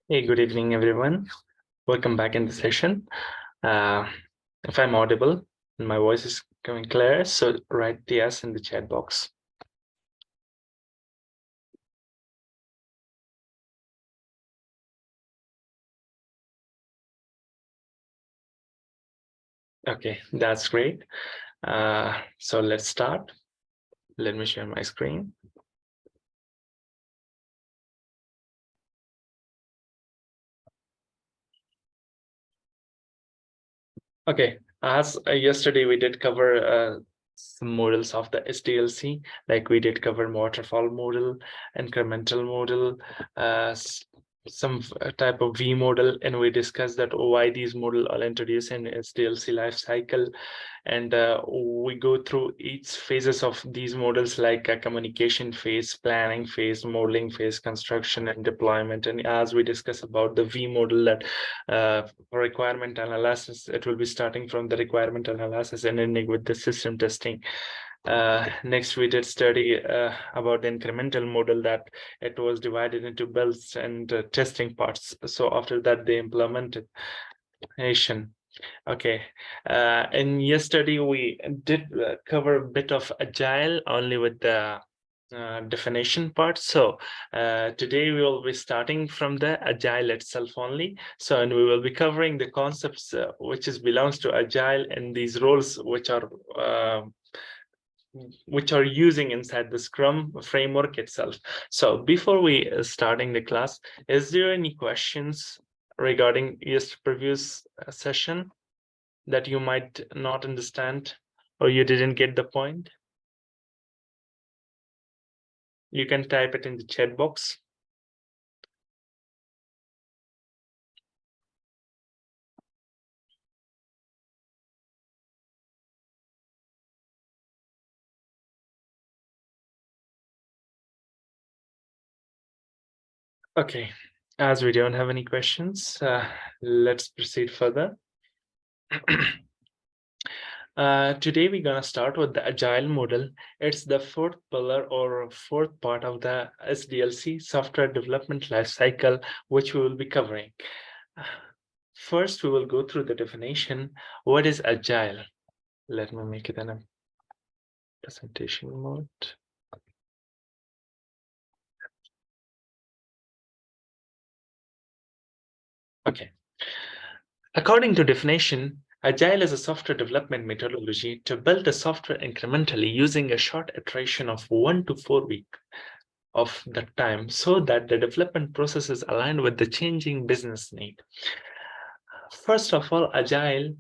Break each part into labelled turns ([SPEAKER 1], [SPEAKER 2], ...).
[SPEAKER 1] Hey, good evening, everyone. Welcome back in the session. Uh, if I'm audible and my voice is coming clear, so write yes in the chat box. Okay, that's great. So let's start. Let me share my screen. Okay, as yesterday we did cover some models of the SDLC, like we did cover waterfall model, incremental model, some type of V model, and we discussed that why these model are introduced in SDLC life cycle. And we go through each phases of these models, like a communication phase, planning phase, modeling phase, construction and deployment. And as we discuss about the V model, that for requirement analysis, it will be starting from the requirement analysis and ending with the system testing. Next, we did study about the incremental model, that it was divided into builds and testing parts. So after that, they implemented Asian. Okay, and yesterday we did cover a bit of agile only with the definition part. So today we will be starting from the agile itself only. So, and we will be covering the concepts which belongs to agile and these roles which are using inside the Scrum framework itself. So before we starting the class, is there any questions regarding yesterday's previous session that you might not understand or you didn't get the point? You can type it in the chat box. Okay, as we don't have any questions, let's proceed further. Today we're gonna start with the agile model. It's the fourth pillar or fourth part of the SDLC, software development lifecycle, which we will be covering. First, we will go through the definition. What is agile? Let me make it in a presentation mode. Okay. According to definition, agile is a software development methodology to build a software incrementally using a short iteration of 1 to 4 weeks of the time, so that the development process is aligned with the changing business need. First of all, agile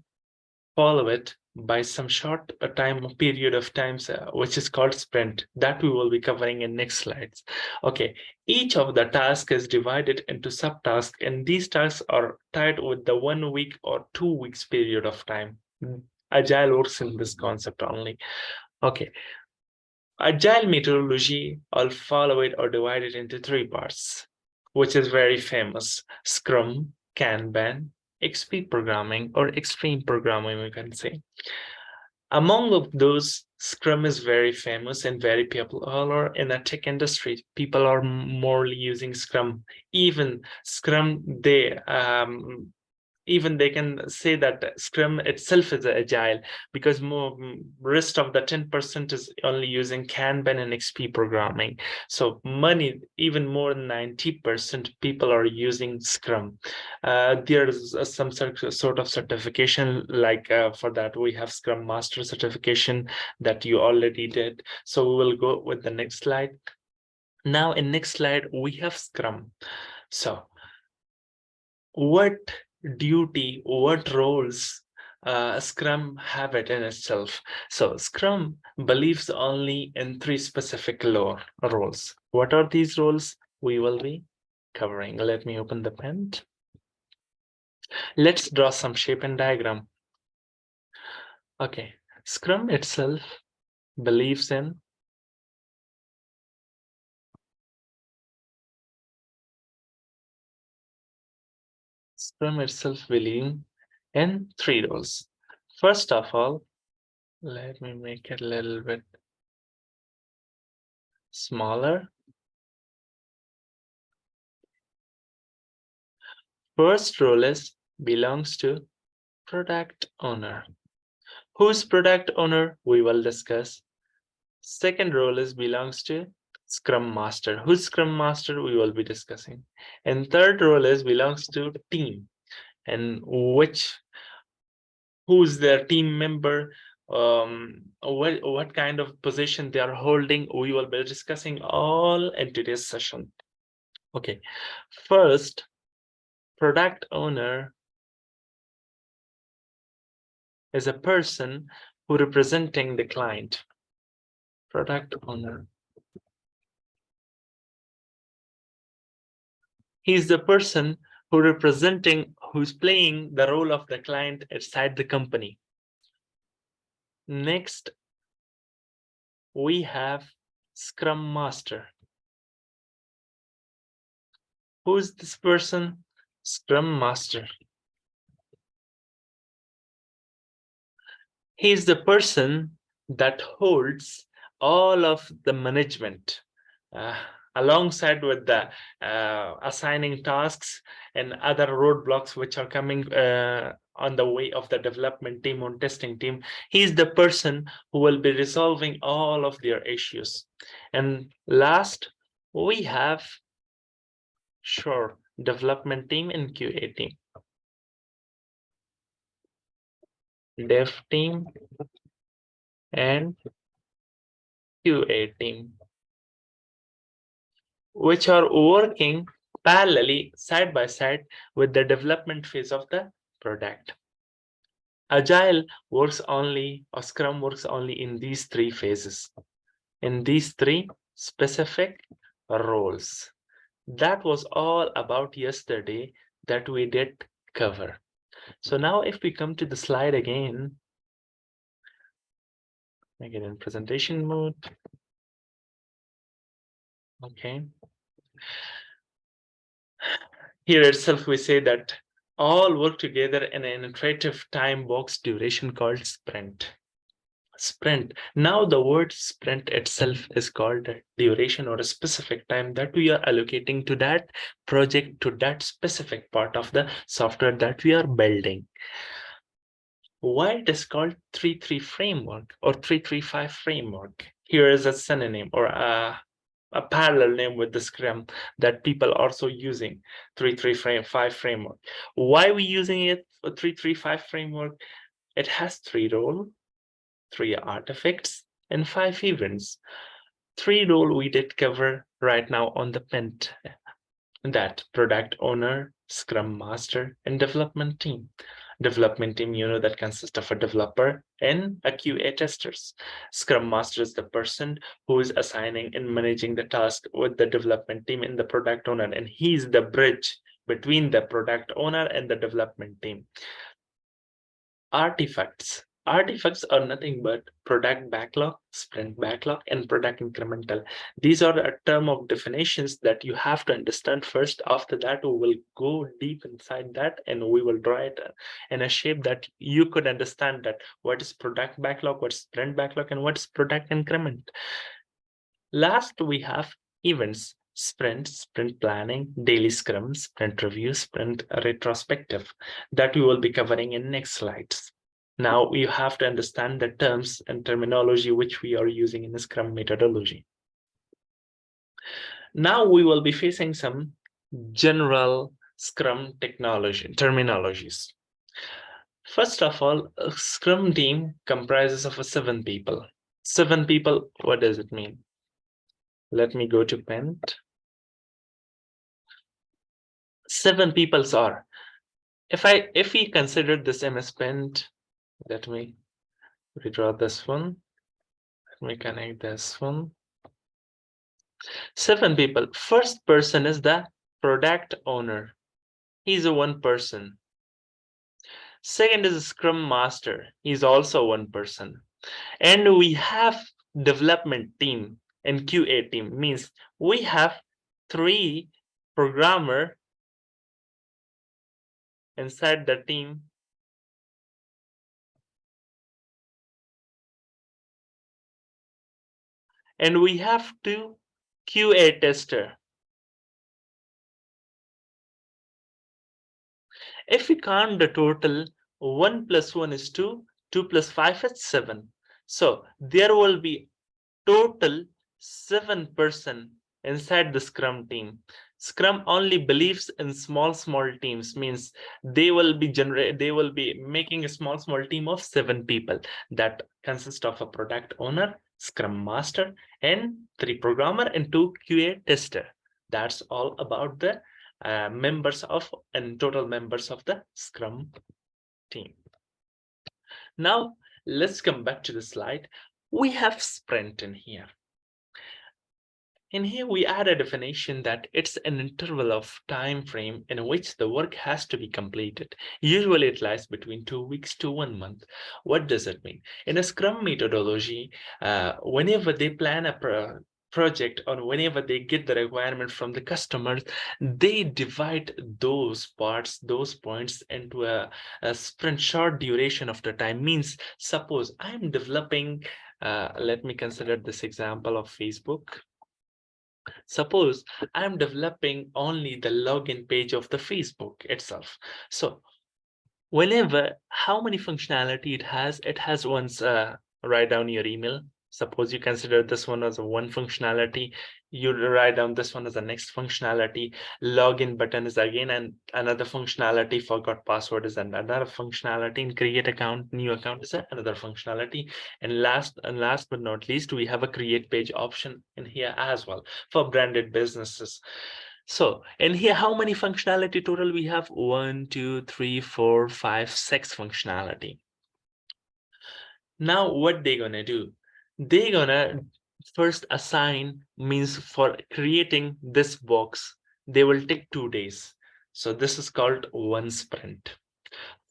[SPEAKER 1] follow it by some short period of times, which is called sprint, that we will be covering in next slides. Okay, each of the tasks is divided into subtasks, and these tasks are tied with the 1 week or 2 weeks period of time. Agile works in this concept only. Okay, agile methodology, I'll follow it or divide it into 3 parts, which is very famous: Scrum, Kanban, XP programming, or extreme programming, we can say. Among of those, Scrum is very famous and very popular in the tech industry. People are more using Scrum. Even Scrum, they can say that Scrum itself is agile, because more rest of the 10% is only using Kanban and XP programming. So even more than 90% people are using Scrum. There's some sort of certification, like for that we have Scrum Master certification that you already did. So we will go with the next slide. Now in next slide we have Scrum. So what roles Scrum have it in itself? So Scrum believes only in 3 specific roles. What are these roles? We will be covering. Let me open the pen. Let's draw some shape and diagram. Okay, Scrum itself believes in in 3 roles. First of all, let me make it a little bit smaller. First role is belongs to product owner. Who's product owner? We will discuss. Second role is belongs to Scrum Master. Who's Scrum Master? We will be discussing. And third role is belongs to team. And who's their team member, what kind of position they are holding, we will be discussing all in today's session. Okay, first, product owner is a person who representing the client. Product owner, he's the person who's playing the role of the client inside the company. Next, we have Scrum Master. Who's this person? Scrum Master. He's the person that holds all of the management, uh, alongside with the assigning tasks and other roadblocks which are coming on the way of the development team or testing team. He's the person who will be resolving all of their issues. And last, we have development team and QA team. Dev team and QA team, which are working parallelly side by side with the development phase of the product. Agile works only, or Scrum works only in these three phases, in these three specific roles. That was all about yesterday that we did cover. So now if we come to the slide again in presentation mode. Okay. Here itself we say that all work together in an iterative time box duration called sprint. Sprint. Now the word sprint itself is called a duration or a specific time that we are allocating to that project, to that specific part of the software that we are building. Why it is called 3-3 framework or 3-3-5 framework? Here is a synonym or a parallel name with the Scrum that people are also using, 3-3-5 framework. Why are we using it for 3-3-5 framework? It has 3 roles, 3 artifacts, and 5 events. 3 roles we did cover right now on the pent, that product owner, Scrum Master, and development team. Development team, that consists of a developer and a QA testers. Scrum Master is the person who is assigning and managing the task with the development team and the product owner, and he's the bridge between the product owner and the development team. Artifacts. Artifacts are nothing but product backlog, sprint backlog, and product incremental. These are a term of definitions that you have to understand first. After that, we will go deep inside that and we will draw it in a shape that you could understand that what is product backlog, what's sprint backlog, and what's product increment. Last, we have events. Sprint planning, daily scrum, sprint review, sprint retrospective, that we will be covering in next slides. Now you have to understand the terms and terminology which we are using in the Scrum methodology. Now we will be facing some general Scrum terminologies. First of all, a Scrum team comprises of 7 people. 7 people, what does it mean? Let me go to Pent. 7 people are, if we consider this MS Paint, let me redraw this one. Let me connect this one. 7 people. First person is the product owner. He's a 1 person. Second is a Scrum Master. He's also 1 person. And we have development team and QA team, means we have 3 programmer inside the team. And we have 2 QA tester. If we count the total, 1 plus 1 is 2, 2 plus 5 is 7. So there will be total 7% inside the Scrum team. Scrum only believes in small teams, means they will be making a small team of 7 people that consist of a product owner, Scrum master, and 3 programmer and 2 QA tester. That's all about the total members of the Scrum team. Now let's come back to the slide. We have sprint in here. In here, we add a definition that it's an interval of time frame in which the work has to be completed. Usually it lies between 2 weeks to 1 month. What does it mean? In a Scrum methodology, whenever they plan a project or whenever they get the requirement from the customers, they divide those parts, those points into a sprint short duration of the time. Means, suppose I'm developing, let me consider this example of Facebook. Suppose I'm developing only the login page of the Facebook itself. So whenever, how many functionality it has once, write down your email. Suppose you consider this one as one functionality, you write down this one as the next functionality. Login button is again another functionality. Forgot password is another functionality. And create account, new account is another functionality. And last but not least, we have a create page option in here as well for branded businesses. So in here, how many functionality total we have? 1, 2, 3, 4, 5, 6 functionality. Now what they're gonna do? They're gonna first assign, means for creating this box, they will take 2 days. So this is called one sprint.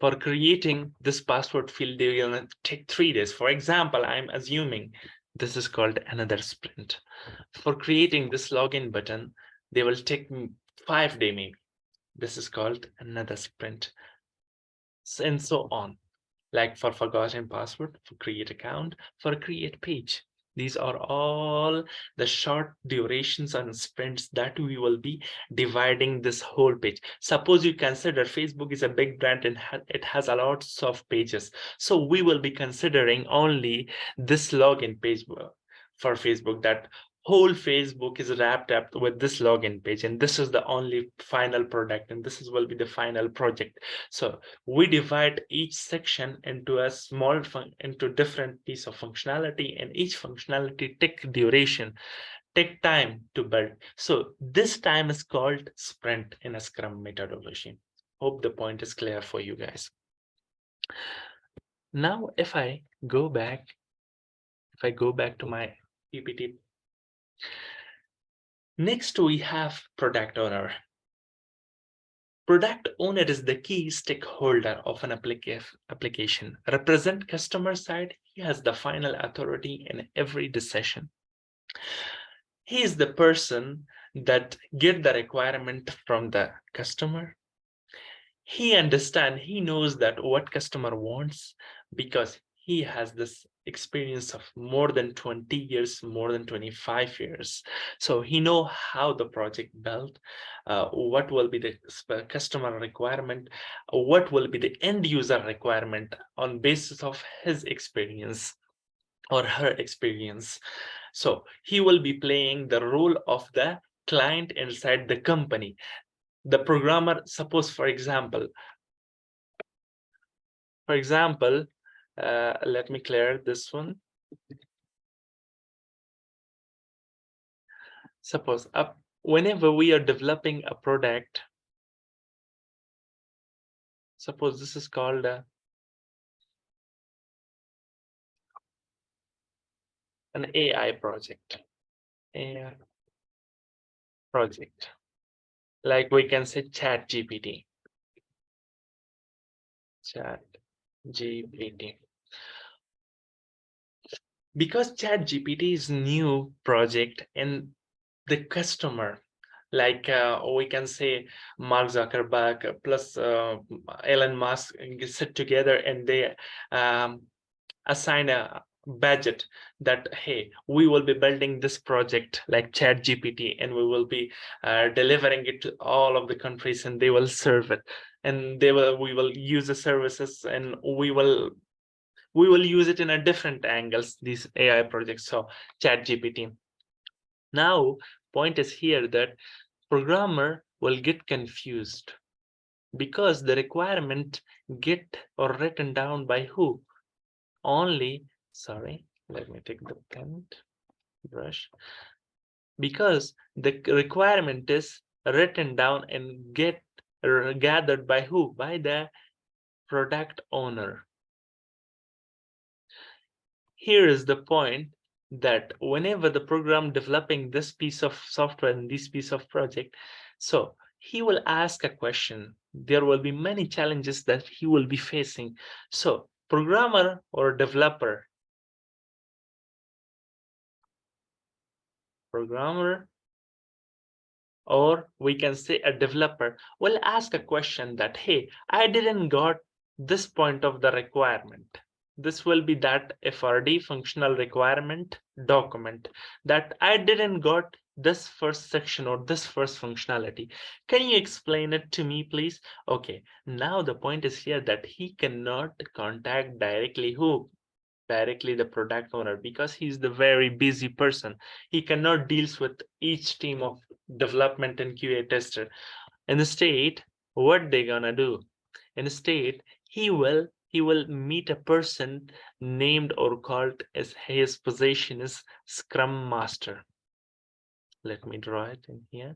[SPEAKER 1] For creating this password field, they're gonna take 3 days. For example, I'm assuming this is called another sprint. For creating this login button, they will take 5 days maybe. This is called another sprint, and so on. Like for forgotten password, for create account, for create page. These are all the short durations and sprints that we will be dividing this whole page. Suppose you consider Facebook is a big brand and it has a lot of pages. So we will be considering only this login page for Facebook, that whole Facebook is wrapped up with this login page, and this is the only final product, and this will be the final project. So we divide each section into a into different piece of functionality, and each functionality take time to build. So this time is called sprint in a Scrum methodology. Hope the point is clear for you guys. Now if I go back to my PPT, next we have product owner. Product owner is the key stakeholder of an application. Represent customer side, he has the final authority in every decision. He is the person that get the requirement from the customer. He knows that what customer wants, because he has this experience of more than 20 years, more than 25 years. So he know how the project built, what will be the customer requirement, what will be the end user requirement on basis of his experience or her experience. So he will be playing the role of the client inside the company. The programmer, suppose for example, let me clear this one. Suppose whenever we are developing a product, suppose this is called an AI project. AI project. Like we can say ChatGPT. ChatGPT. Because ChatGPT is new project and the customer, like we can say Mark Zuckerberg plus Elon Musk sit together and they assign budget that, hey, we will be building this project like ChatGPT, and we will be delivering it to all of the countries, and they will serve it, and we will use the services, and we will use it in a different angles, these AI projects. So ChatGPT. Now, point is here that programmer will get confused because the requirement get or written down by who? Only, sorry, let me take the pen brush. Because the requirement is written down and get gathered by who? By the product owner. Here is the point, that whenever the program developing this piece of software and this piece of project, so he will ask a question. There will be many challenges that he will be facing. So programmer or developer, or we can say a developer, will ask a question that, hey, I didn't got this point of the requirement. This will be that FRD, functional requirement document, that I didn't got this first section or this first functionality. Can you explain it to me, please? Okay, now the point is here that he cannot contact directly who? Directly the product owner, because he's the very busy person. He cannot deals with each team of development and QA tester. Instead, what they gonna do? Instead, he will meet a person named or called as, his position is Scrum Master. Let me draw it in here.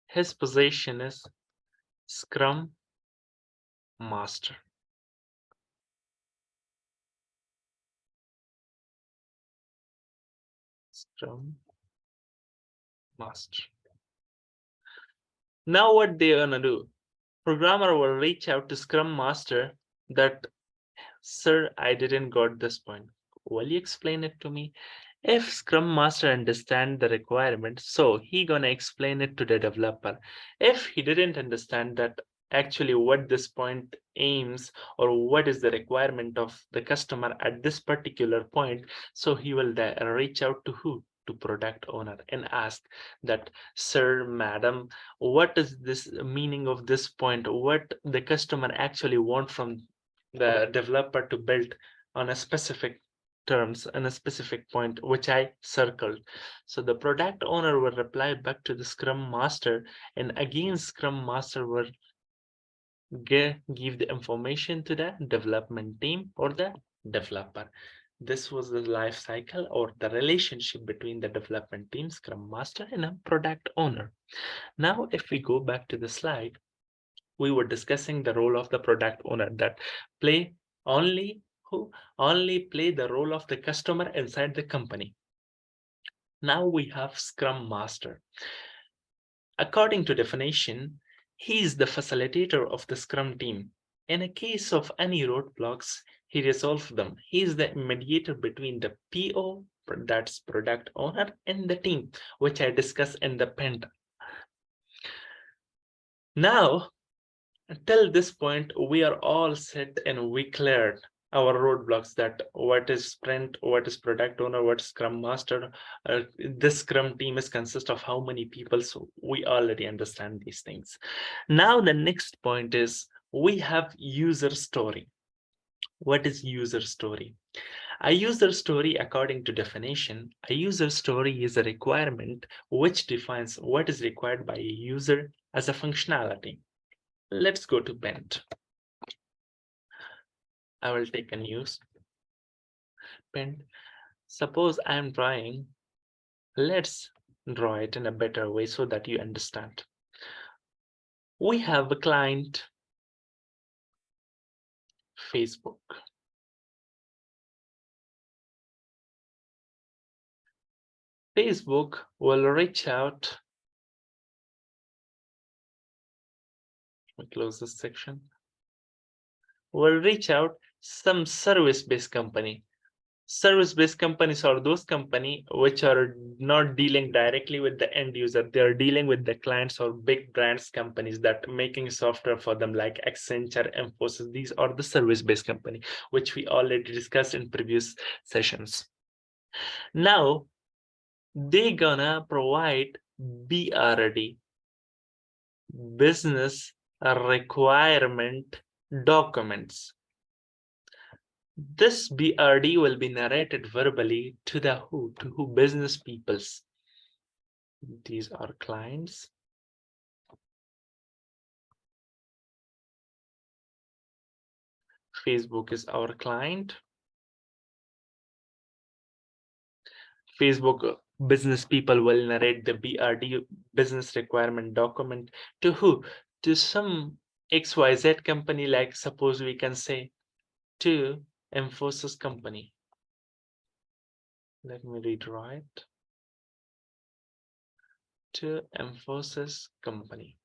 [SPEAKER 1] His position is Scrum Master. Scrum Master. Now what they're gonna do? Programmer will reach out to Scrum Master that, sir, I didn't got this point. Will you explain it to me? If Scrum Master understand the requirement, so he gonna explain it to the developer. If he didn't understand that actually what this point aims, or what is the requirement of the customer at this particular point, so he will reach out to who? To product owner and ask that, sir, madam, what is this meaning of this point? What the customer actually want from the developer to build on a specific terms and a specific point which I circled. So the product owner will reply back to the Scrum Master, and again Scrum Master will give the information to the development team or the developer. This was the life cycle or the relationship between the development team, Scrum Master, and a product owner. Now, if we go back to the slide, we were discussing the role of the product owner, that play only play the role of the customer inside the company. Now we have Scrum Master. According to definition, he is the facilitator of the Scrum team. In a case of any roadblocks, he resolves them. He is the mediator between the PO, that's product owner, and the team, which I discussed in the Penta. Now, until this point, we are all set and we cleared our roadblocks, that what is sprint, what is product owner, what is Scrum Master, this Scrum team is consist of how many people. So we already understand these things. Now the next point is we have user story. What is user story? A user story, according to definition, a user story is a requirement which defines what is required by a user as a functionality. Let's go to Paint. I will take a news Paint. Suppose I am drawing. Let's draw it in a better way so that you understand. We have a client, Facebook. Facebook will reach out. Let me close this section. Will reach out some service-based company. Service-based companies are those companies which are not dealing directly with the end user. They're dealing with the clients or big brands companies that making software for them, like Accenture, Infosys. These are the service-based company, which we already discussed in previous sessions. Now, they gonna provide BRD, business requirement documents. This BRD will be narrated verbally to the who, to who? Business peoples. These are clients. Facebook is our client. Facebook business people will narrate the BRD, business requirement document, to who? To some XYZ company, like suppose we can say to Infosys company. Let me redraw it. To Infosys company.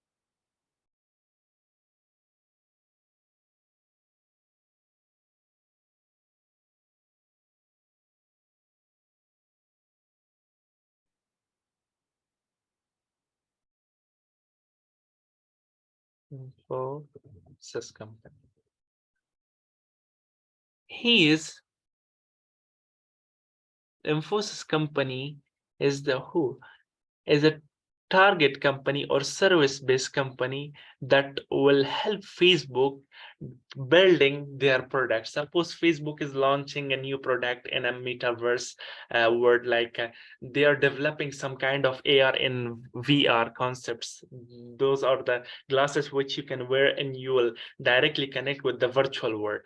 [SPEAKER 1] Infosys company. He is Infosys company is the who? Is a target company or service-based company that will help Facebook building their products. Suppose Facebook is launching a new product in a metaverse world, like they are developing some kind of AR and VR concepts. Those are the glasses which you can wear and you will directly connect with the virtual world.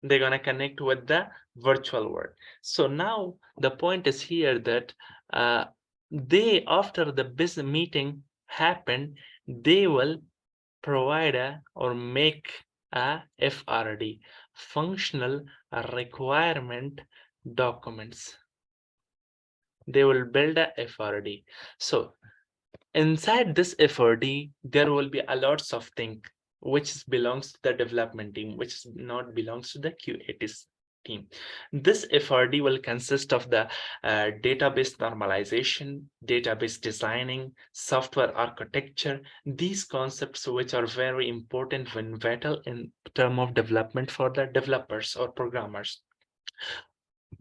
[SPEAKER 1] They're going to connect with the virtual world. So now the point is here that they, after the business meeting happened, they will provide a or make a FRD, functional requirement documents. They will build a FRD. So inside this FRD, there will be a lots of things which belongs to the development team, which not belongs to the QA team. This FRD will consist of the database normalization, database designing, software architecture, these concepts which are very important when vital in term of development for the developers or programmers.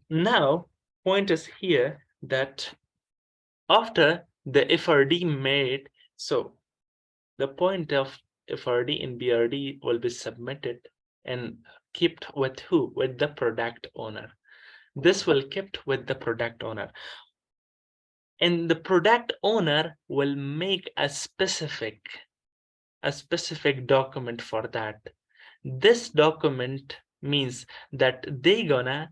[SPEAKER 1] Now, point is here that after the FRD made, so the point of FRD and BRD will be submitted and kept with who? With the product owner. This will kept with the product owner. And the product owner will make a specific document for that. This document means that they gonna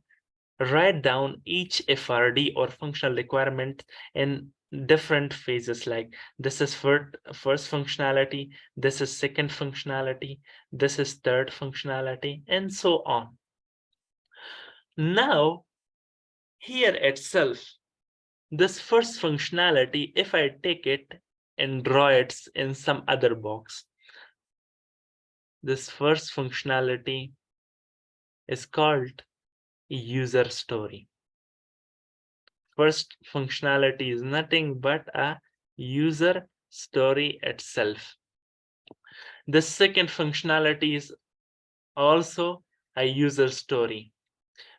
[SPEAKER 1] write down each FRD or functional requirement in different phases, like this is first functionality, this is second functionality, this is third functionality, and so on. Now, here itself, this first functionality, if I take it and draw it in some other box, this first functionality is called user story. First functionality is nothing but a user story itself. The second functionality is also a user story.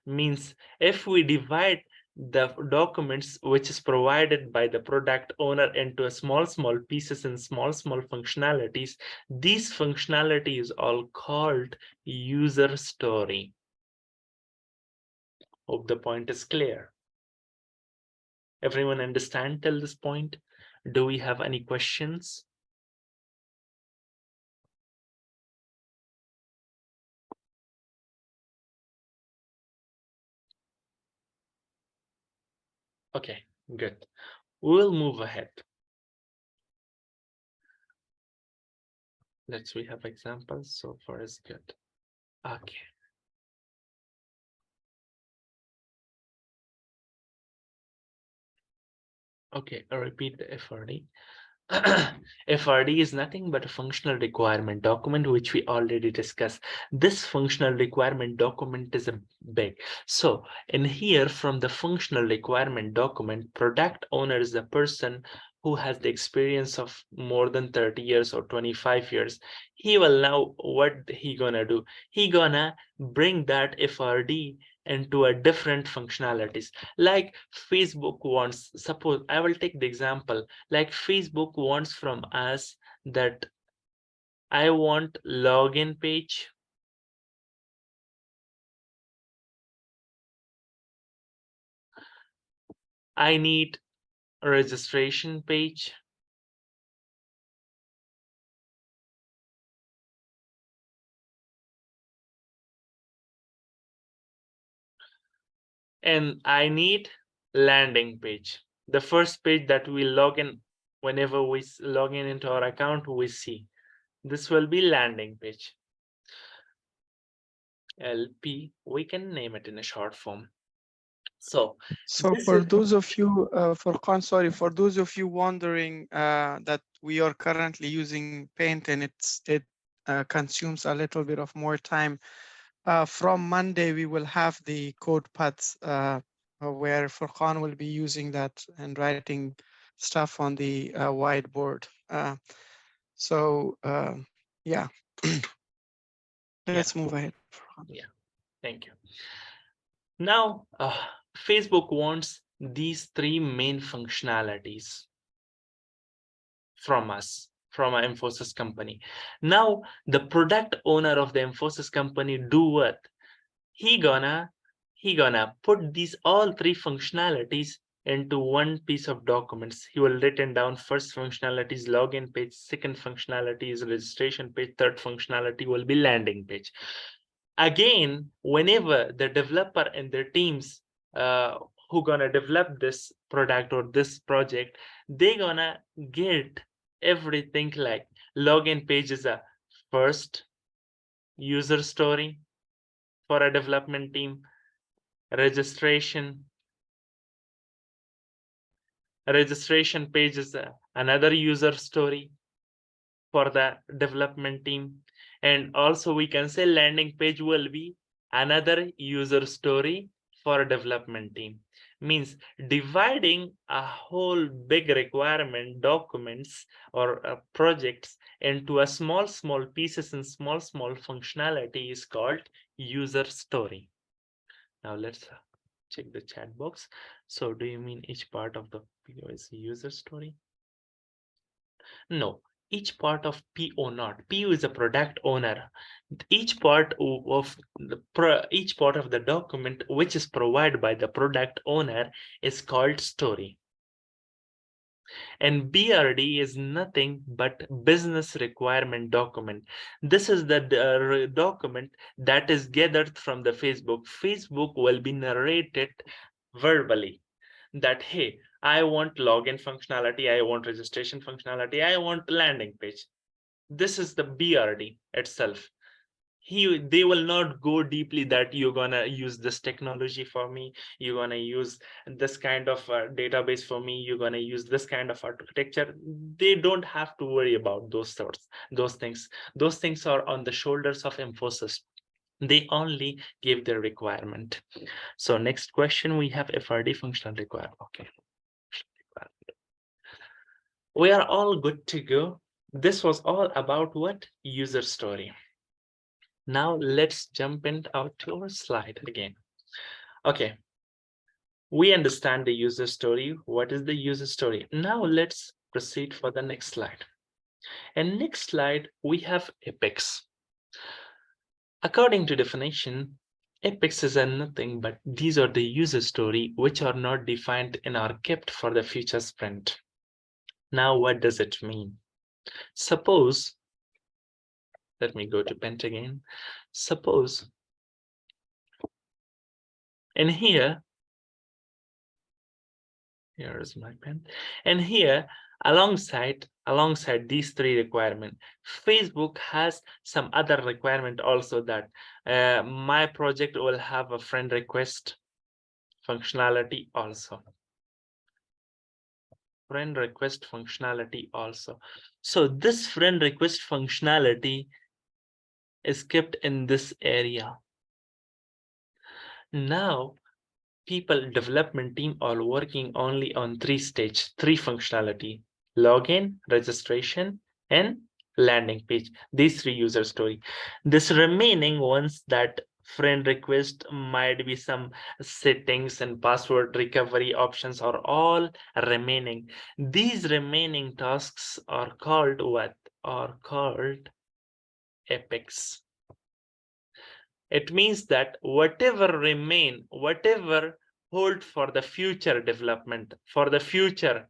[SPEAKER 1] Means if we divide the documents which is provided by the product owner into a small pieces and small functionalities, these functionalities all called user story. Hope the point is clear. Everyone understand till this point? Do we have any questions? Okay, good. We'll move ahead. We have examples. So far is good. Okay. Okay, I'll repeat the FRD. FRD is nothing but a functional requirement document, which we already discussed. This functional requirement document is a big. So in here, from the functional requirement document, product owner is the person who has the experience of more than 30 years or 25 years. He will know what he gonna do. He gonna bring that FRD into a different functionalities. Like Facebook wants, suppose I will take the example, like Facebook wants from us that I want login page, I need a registration page, and I need landing page. The first page that we log in, whenever we log in into our account, we see. This will be landing page. LP, we can name it in a short form. So this
[SPEAKER 2] for
[SPEAKER 1] is,
[SPEAKER 2] those of you, for those of you wondering that we are currently using Paint and it consumes a little bit of more time, from Monday we will have the code paths where Furqan will be using that and writing stuff on the whiteboard. Yeah, let's move ahead.
[SPEAKER 1] yeah, thank you. Now, Facebook wants these three main functionalities from us, from our Infosys company. Now, the product owner of the Infosys company do what? He gonna put these all three functionalities into one piece of documents. He will written down first functionality is login page, second functionality is registration page, third functionality will be landing page. Again, whenever the developer and their teams who gonna develop this product or this project, they gonna get everything like login page is a first user story for a development team, registration page is another user story for the development team, and also we can say landing page will be another user story for a development team. Means dividing a whole big requirement documents or projects into a small pieces and small functionality is called user story. Now let's check the chat box. So do you mean each part of the PO is a user story? No, each part of PO not. PO is a product owner. Each part of each part of the document which is provided by the product owner is called story. And BRD is nothing but business requirement document. This is the document that is gathered from the Facebook. Facebook will be narrated verbally that, hey, I want login functionality, I want registration functionality, I want landing page. This is the BRD itself. They will not go deeply that you're gonna use this technology for me, you're gonna use this kind of database for me, you're gonna use this kind of architecture. They don't have to worry about those things. Those things are on the shoulders of Infosys. They only give their requirement. So next question, we have FRD functional requirement. Okay, we are all good to go. This was all about what? User story. Now let's jump into our slide again. Okay, we understand the user story. What is the user story? Now let's proceed for the next slide. And next slide, we have epics. According to definition, epics is nothing but these are the user story which are not defined and are kept for the future sprint. Now, what does it mean? Suppose, let me go to Paint again. Suppose in here is my pen, and here alongside these three requirements, Facebook has some other requirement also, that my project will have a friend request functionality also. friend request functionality also. So this friend request functionality is kept in this area. Now, people development team are working only on three functionality: login, registration, and landing page. These three user story. This remaining ones, that friend request, might be some settings and password recovery options, are all remaining. These remaining tasks are called what? Are called epics. It means that whatever hold for the future development, for the future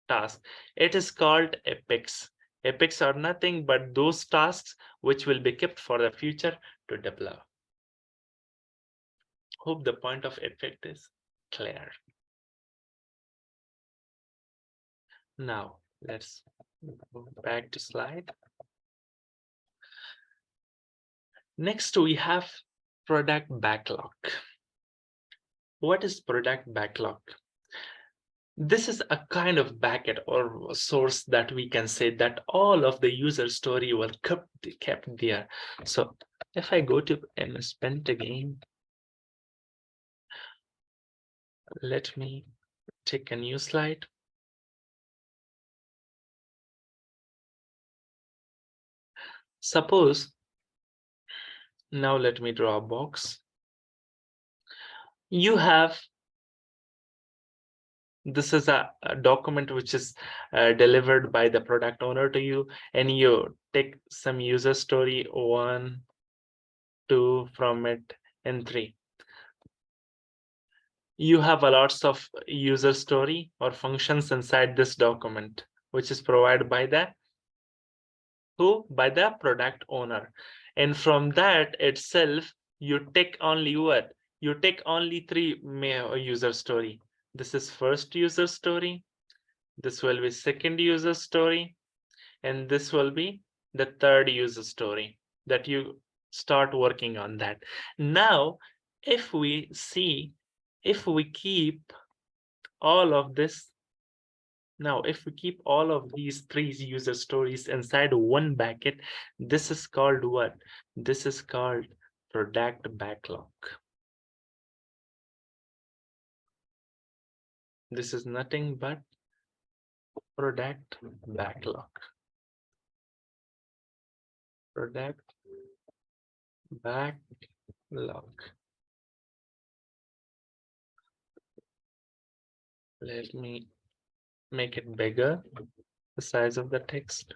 [SPEAKER 1] task, it is called epics. Epics are nothing but those tasks which will be kept for the future to develop. Hope the point of epic is clear. Now let's go back to slide. Next, we have product backlog. What is product backlog? This is a kind of bucket or source that we can say that all of the user story were kept there. So if I go to MS Paint again, let me take a new slide. Suppose, now let me draw a box. You have, this is a document which is delivered by the product owner to you, and you take some user story 1, 2 from it, and 3. You have a lots of user story or functions inside this document, which is provided by the by the product owner. And from that itself, you take only what? You take only 3 user story. This is first user story. This will be second user story. And this will be the third user story that you start working on that. Now, if we see, if we keep all of this, now if we keep all of these 3 user stories inside one bucket, this is called what? This is called product backlog. This is nothing but product backlog. Product backlog. Let me make it bigger, the size of the text.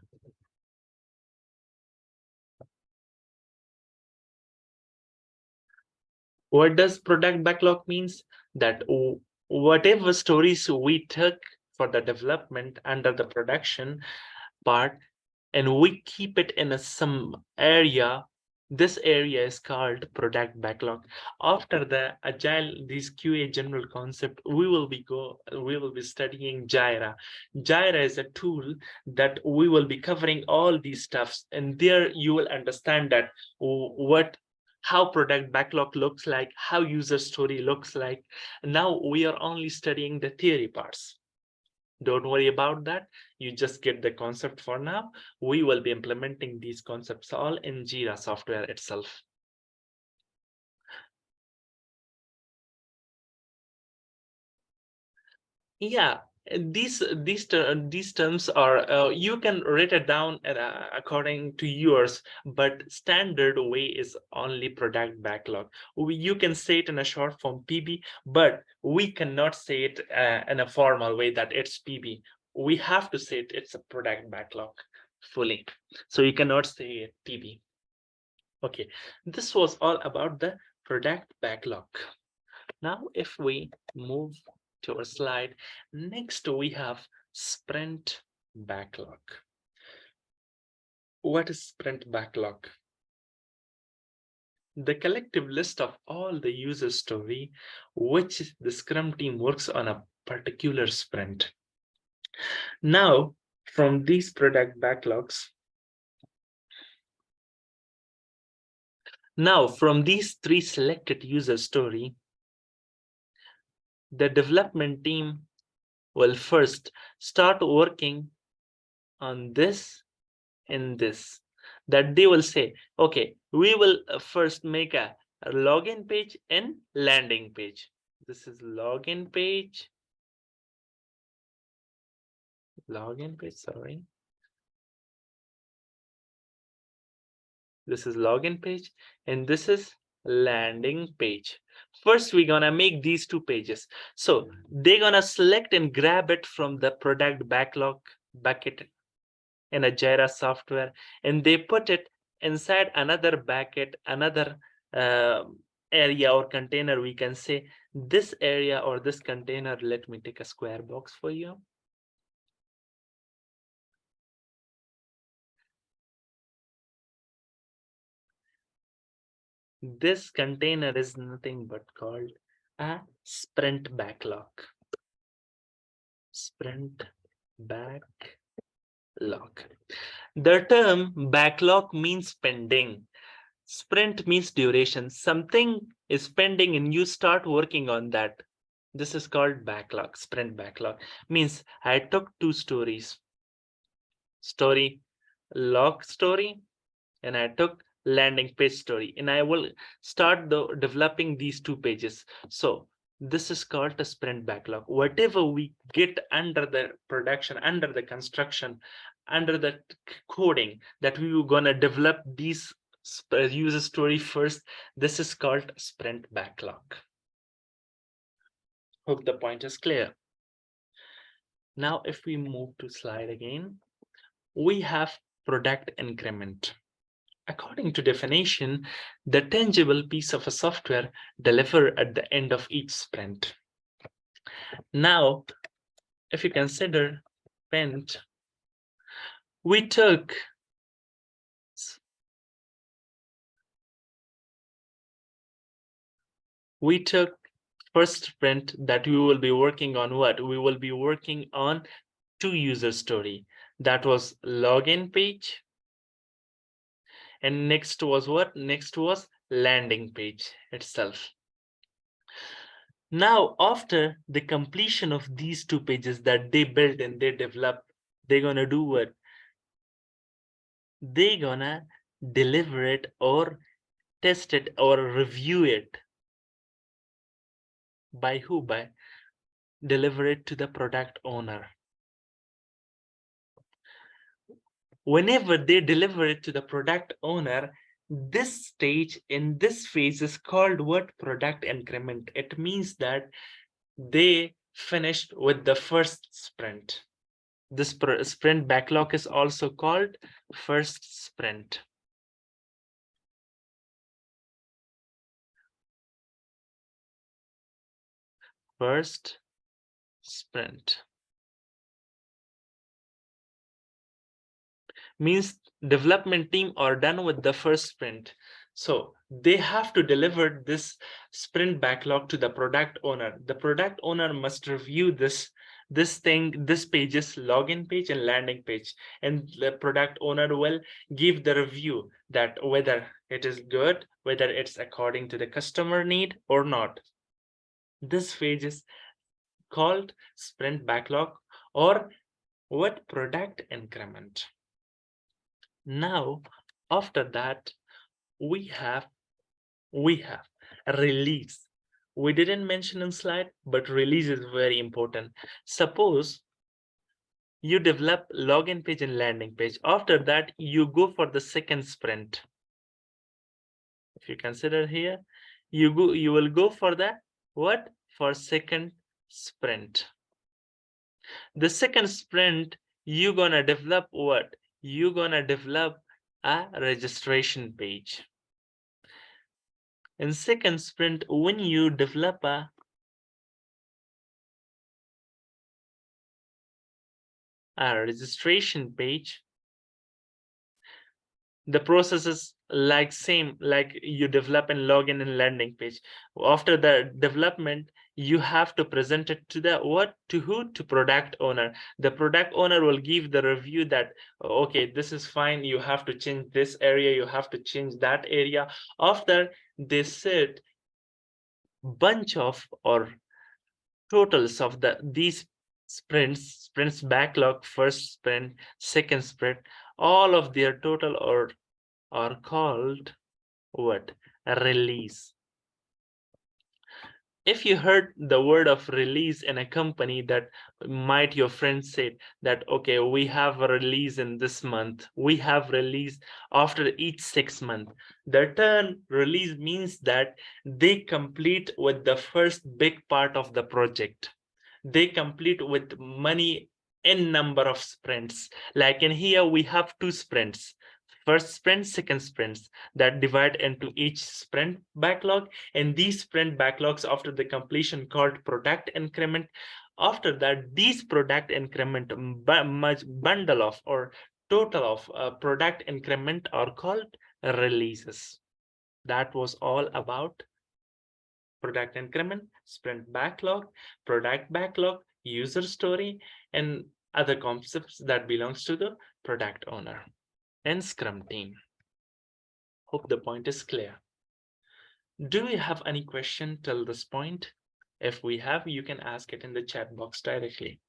[SPEAKER 1] What does product backlog means? That whatever stories we took for the development under the production part, and we keep it in some area, this area is called product backlog. After the agile, this QA general concept, we will be studying Jira. Jira is a tool that we will be covering all these stuffs, and there you will understand that how product backlog looks like, how user story looks like. Now we are only studying the theory parts. Don't worry about that. You just get the concept for now. We will be implementing these concepts all in Jira software itself. Yeah, these terms are you can write it down according to yours, but standard way is only product backlog. You can say it in a short form PB, but we cannot say it in a formal way that it's PB. We have to say it's a product backlog fully. So you cannot say it PB. Okay, this was all about the product backlog. Now, if we move to our slide, next we have sprint backlog. What is sprint backlog? The collective list of all the user story which the Scrum team works on a particular sprint. Now, from these product backlogs, now from these 3 selected user story, the development team will first start working on this and this. That they will say, okay, we will first make a login page and landing page. This is login page, sorry. This is login page and this is landing page. First, we're gonna make these two pages. So they're gonna select and grab it from the product backlog bucket in a Jira software, and they put it inside another bucket, another area or container. We can say this area or this container. Let me take a square box for you. This container is nothing but called a sprint backlog. Sprint backlog. The term backlog means pending. Sprint means duration. Something is pending and you start working on that. This is called backlog. Sprint backlog means I took two stories, story, log story, and I took landing page story, and I will start developing these two pages. So this is called a sprint backlog. Whatever we get under the production, under the construction, under the coding that we were gonna develop these user story first, this is called sprint backlog. Hope the point is clear. Now, if we move to slide again, we have product increment. According to definition, the tangible piece of a software delivered at the end of each sprint. Now, if you consider Paint, we took first sprint that we will be working on what? We will be working on two user story. That was login page. And next was what? Next was landing page itself. Now, after the completion of these two pages that they built and they developed, they're gonna do what? They're gonna deliver it or test it or review it. By who? By deliver it to the product owner. Whenever they deliver it to the product owner, this stage in this phase is called what? Product increment. It means that they finished with the first sprint. This sprint backlog is also called first sprint. First sprint means development team are done with the first sprint. So they have to deliver this sprint backlog to the product owner. The product owner must review this page's login page and landing page, and the product owner will give the review that whether it is good, whether it's according to the customer need or not. This phase is called sprint backlog or what? Product increment. Now, after that, we have a release. We didn't mention in slide, but release is very important. Suppose you develop login page and landing page. After that, you go for the second sprint. If you consider here, you will go for the what? For second sprint. The second sprint, you're gonna develop what? You're gonna develop a registration page. In second sprint, when you develop a registration page, the process is like same like you develop and login and landing page. After the development, you have to present it to the what? To who? To product owner. The product owner will give the review that okay, this is fine, you have to change this area, you have to change that area. After they set bunch of or totals of these sprints backlog, first sprint, second sprint, all of their total are called what? A release. If you heard the word of release in a company, that might your friends said that, okay, we have a release in this month, we have release after each 6 months. The term release means that they complete with the first big part of the project. They complete with money in number of sprints. Like in here, we have 2 sprints. First sprint, second sprints, that divide into each sprint backlog, and these sprint backlogs after the completion called product increment. After that, these product increment much bundle of or total of product increment are called releases. That was all about product increment, sprint backlog, product backlog, user story, and other concepts that belongs to the product owner and Scrum team. Hope the point is clear. Do you have any question till this point? If we have, you can ask it in the chat box directly.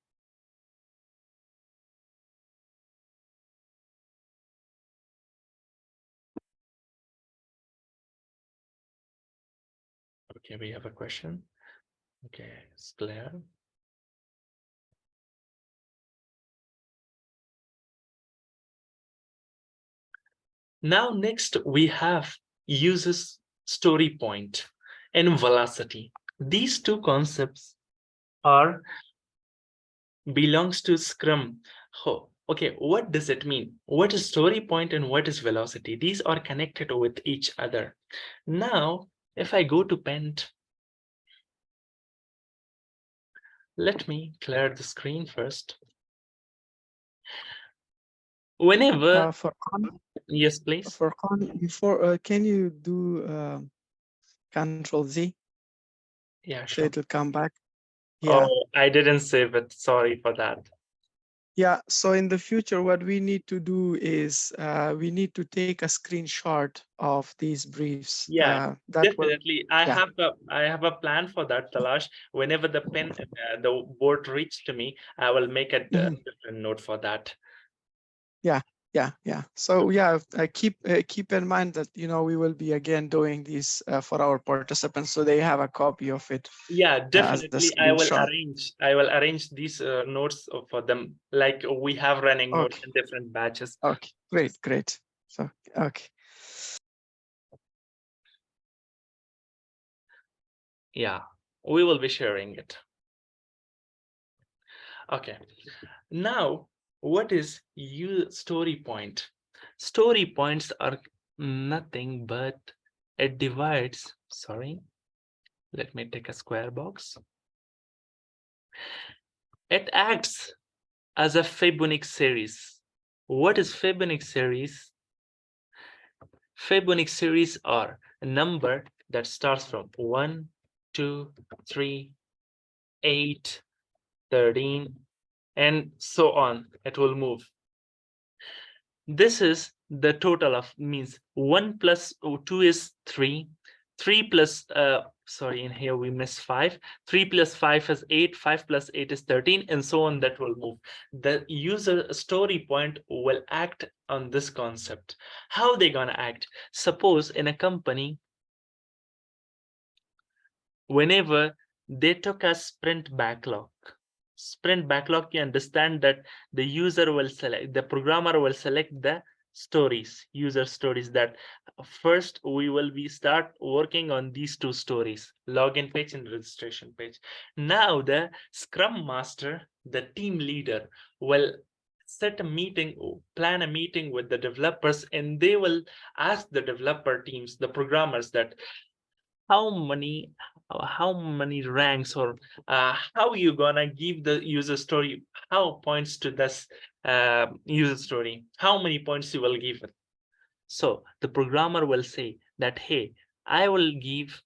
[SPEAKER 1] Okay, we have a question. Okay, it's clear. Now, next we have uses story point and velocity. These two concepts are belongs to Scrum. Oh, okay, what does it mean? What is story point and what is velocity? These are connected with each other. Now, if I go to Paint, let me clear the screen first. Whenever, yes, please.
[SPEAKER 2] For before, can you do Control Z?
[SPEAKER 1] Yeah,
[SPEAKER 2] So
[SPEAKER 1] sure.
[SPEAKER 2] it'll come back. Yeah.
[SPEAKER 1] Oh, I didn't save it. Sorry for that.
[SPEAKER 2] Yeah. So in the future, what we need to do is we need to take a screenshot of these briefs.
[SPEAKER 1] Yeah,
[SPEAKER 2] That will.
[SPEAKER 1] definitely. I
[SPEAKER 2] Yeah.
[SPEAKER 1] have a plan for that, Talash. Whenever the pen, the board reaches to me, I will make a
[SPEAKER 2] Mhm.
[SPEAKER 1] different note for that.
[SPEAKER 2] Yeah. So yeah, keep in mind that we will be again doing these for our participants, so they have a copy of it.
[SPEAKER 1] Yeah,
[SPEAKER 2] As the
[SPEAKER 1] definitely. I
[SPEAKER 2] screenshot.
[SPEAKER 1] will arrange these notes for them. Like we have running notes
[SPEAKER 2] Okay.
[SPEAKER 1] in different batches.
[SPEAKER 2] Okay. Great. So okay.
[SPEAKER 1] Yeah, we will be sharing it. Okay. Now, what is story point? Story points are nothing but it divides. Sorry, let me take a square box. It acts as a Fibonacci series. What is Fibonacci series? Fibonacci series are a number that starts from 1, 2, 3, 8, 13, and so on. It will move. This is the total of means 1 plus 2 is 3. 3 plus sorry, in here we miss 5. 3 plus 5 is 8. 5 plus 8 is 13, and so on. That will move. The user story point will act on this concept. How they gonna act? Suppose in a company, whenever they took a sprint backlog, you understand that the user will select, the programmer will select the stories, user stories, that first we will be start working on these 2 stories, login page and registration page. Now the Scrum Master, the team leader, will set a meeting, plan a meeting with the developers, and they will ask the developer teams, the programmers, that how many ranks, or how you gonna give the user story, how points to this user story, how many points you will give it. So the programmer will say that, hey, I will give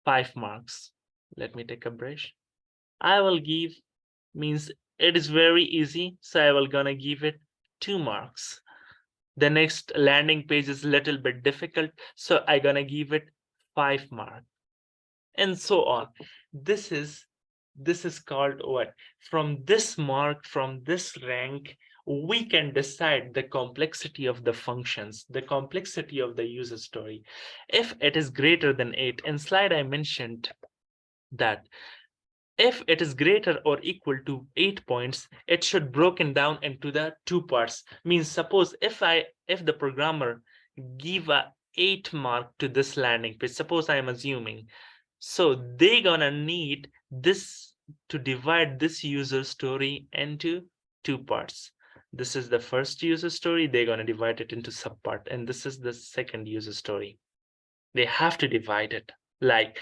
[SPEAKER 1] 5 marks. Let me take a brush. I will give means it is very easy, so I will gonna give it 2 marks. The next landing page is a little bit difficult, so I gonna give it 5 marks, and so on. This is This is called what? From this mark, from this rank, we can decide the complexity of the functions, the complexity of the user story. If it is greater than 8, in slide I mentioned that if it is greater or equal to 8 points, it should broken down into the 2 parts. Means suppose if the programmer give a 8 mark to this landing page, suppose I am assuming, so they gonna need this to divide this user story into 2 parts. This is the first user story, they're gonna divide it into subpart, and this is the second user story. They have to divide it. Like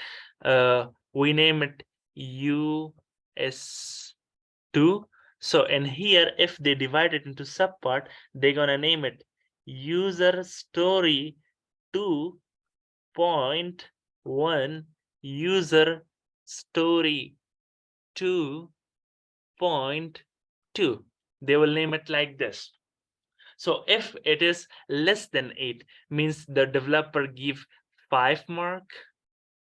[SPEAKER 1] we name it US2. So in here, if they divide it into subpart, they're gonna name it user story 2.1, user story 2.2. They will name it like this. So if it is less than 8, means the developer give 5 mark,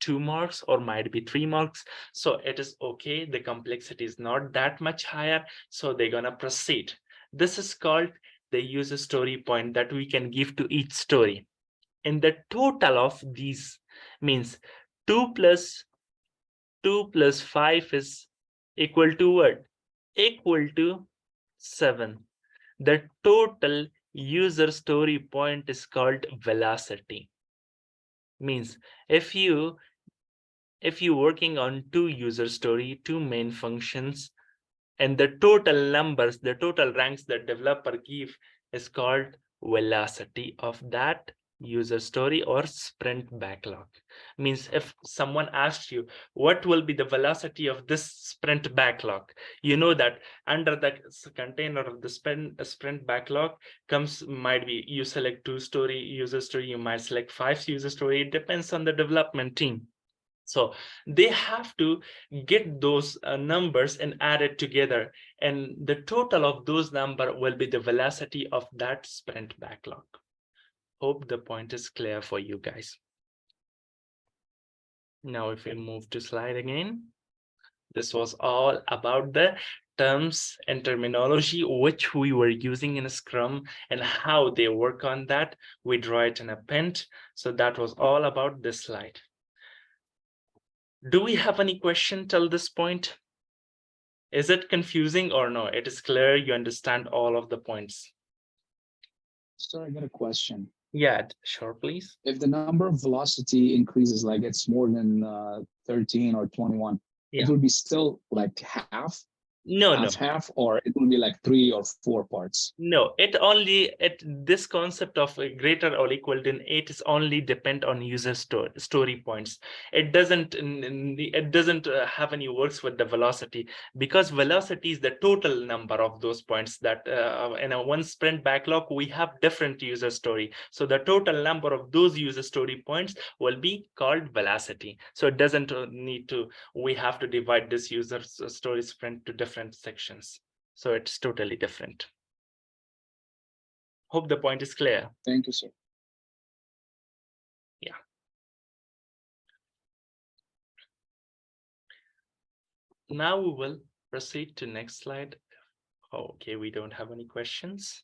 [SPEAKER 1] 2 marks, or might be 3 marks. So it is okay. The complexity is not that much higher. So they're gonna proceed. This is called the user story point that we can give to each story. And the total of these means 2 plus 5 is equal to what? Equal to 7. The total user story point is called velocity. Means if you working on 2 user story, 2 main functions, and the total numbers, the total ranks that developer give is called velocity of that user story or sprint backlog. Means if someone asks you what will be the velocity of this sprint backlog, you know that under the container of the sprint backlog comes, might be you select 2 story user story, you might select 5 user story. It depends on the development team. So they have to get those numbers and add it together, and the total of those number will be the velocity of that sprint backlog. Hope the point is clear for you guys. Now if we move to slide again, this was all about the terms and terminology which we were using in Scrum and how they work on that. We draw it in a pen. So that was all about this slide. Do we have any question till this point? Is it confusing or no? It is clear, you understand all of the points.
[SPEAKER 3] So I got a question.
[SPEAKER 1] Yeah, sure, please.
[SPEAKER 3] If the number of velocity increases, like it's more than 13 or 21,
[SPEAKER 1] Yeah.
[SPEAKER 3] it will be still like half,
[SPEAKER 1] No,
[SPEAKER 3] or it will be like 3 or 4 parts.
[SPEAKER 1] No, this concept of a greater or equal than 8 is only depend on user story points. It doesn't have any works with the velocity, because velocity is the total number of those points that in a one sprint backlog we have different user story. So the total number of those user story points will be called velocity. So it doesn't need to, we have to divide this user story sprint to different sections. So it's totally different. Hope the point is clear.
[SPEAKER 3] Thank you, sir.
[SPEAKER 1] Yeah. Now we will proceed to next slide. Oh, okay, we don't have any questions.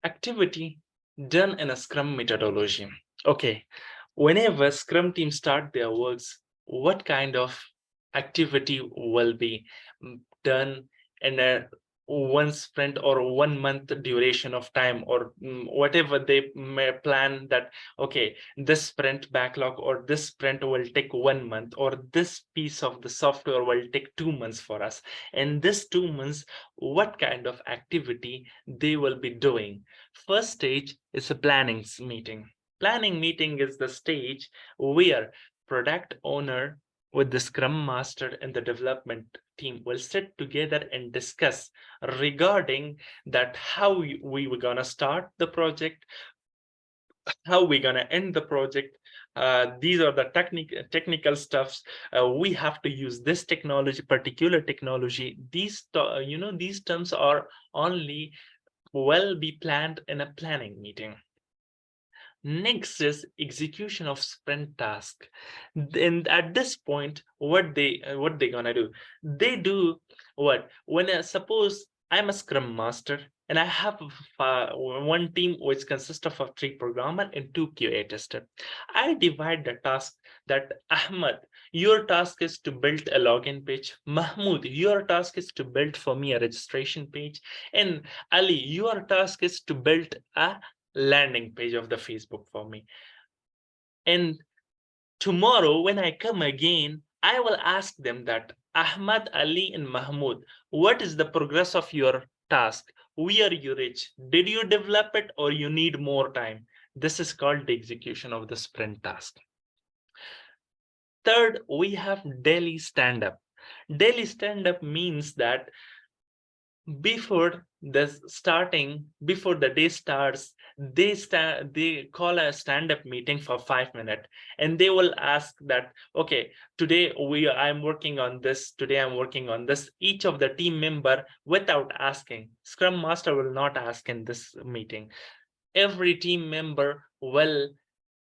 [SPEAKER 1] Activity done in a Scrum methodology. Okay, whenever Scrum team start their works, what kind of activity will be done in a 1 sprint or 1 month duration of time, or whatever they may plan that, okay, this sprint backlog or this sprint will take 1 month, or this piece of the software will take 2 months for us. And this 2 months, what kind of activity they will be doing? First stage is a planning meeting. Planning meeting is the stage where product owner with the Scrum Master and the development team will sit together and discuss regarding that how we were gonna start the project, how we're gonna end the project. These are the technical stuffs. We have to use this technology, particular technology. These these terms are only will be planned in a planning meeting. Next is execution of sprint task. Then at this point, what they gonna do? They do what? When suppose I'm a Scrum Master and I have one team which consists of a 3 programmer and 2 QA tester. I divide the task that Ahmad, your task is to build a login page. Mahmoud, your task is to build for me a registration page. And Ali, your task is to build a landing page of the Facebook for me. And tomorrow, when I come again, I will ask them that Ahmad, Ali, and Mahmoud, what is the progress of your task? Where you reach? Did you develop it or you need more time? This is called the execution of the sprint task. Third, we have daily stand-up. Daily stand-up means that before the day starts, they call a stand-up meeting for 5 minutes, and they will ask that, okay, today I'm working on this, each of the team member, without asking. Scrum Master will not ask in this meeting. Every team member will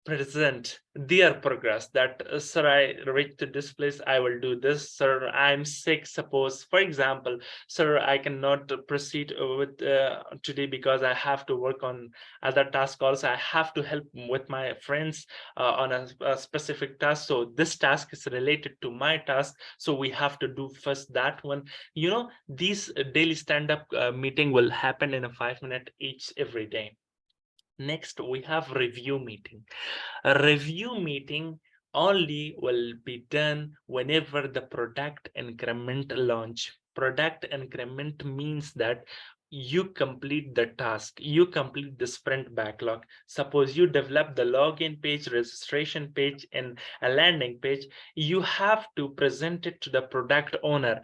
[SPEAKER 1] present their progress, that sir, I reached to this place, I will do this. Sir, I'm sick, suppose, for example. Sir, I cannot proceed with today because I have to work on other tasks. Also, I have to help with my friends on a specific task, so this task is related to my task, so we have to do first that one. These daily stand-up meeting will happen in a 5 minute each every day. Next, we have review meeting. A review meeting only will be done whenever the product increment launch. Product increment means that you complete the task, you complete the sprint backlog. Suppose you develop the login page, registration page, and a landing page, you have to present it to the product owner.